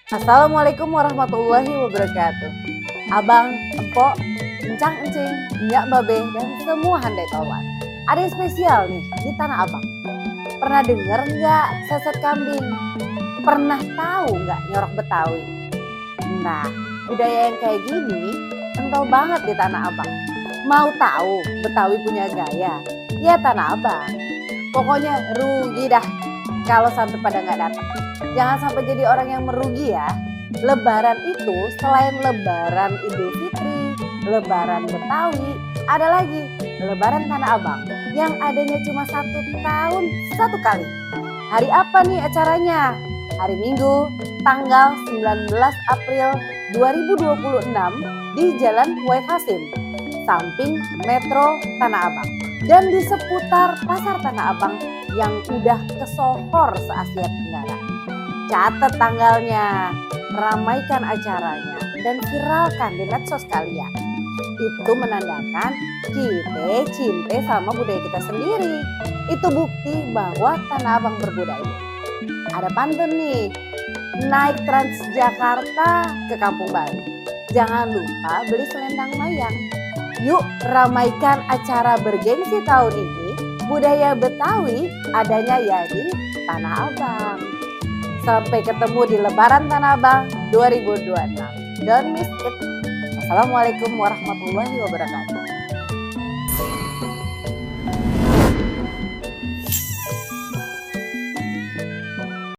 Assalamualaikum warahmatullahi wabarakatuh. Abang, empok, encang encing, nyak babe, dan semua handai tolan. Ada yang spesial nih di Tanah Abang. Pernah denger nggak seset kambing? Pernah tahu nggak nyorok Betawi? Nah, budaya yang kayak gini kental banget di Tanah Abang. Mau tahu Betawi punya gaya? Ya Tanah Abang. Pokoknya rugi dah kalau sampai pada nggak datang. Jangan sampai jadi orang yang merugi ya. Lebaran itu selain lebaran Idul Fitri, lebaran Betawi, ada lagi lebaran Tanah Abang yang adanya cuma 1 tahun 1 kali. Hari apa nih acaranya? Hari Minggu tanggal 19 April 2026 di Jalan Wahid Hasim, samping Metro Tanah Abang. Dan di seputar Pasar Tanah Abang yang udah kesohor se-Asia Tenggara. Catat tanggalnya, ramaikan acaranya, dan viralkan di medsos kalian. Itu menandakan kita cinta sama budaya kita sendiri. Itu bukti bahwa Tanah Abang berbudaya. Ada pantun nih, naik Transjakarta ke Kampung Baru. Jangan lupa beli selendang mayang. Yuk ramaikan acara bergengsi tahun ini. Budaya Betawi adanya ya di Tanah Abang. Sampai ketemu di Lebaran Tanah Abang 2026. Don't miss it. Wassalamualaikum warahmatullahi wabarakatuh.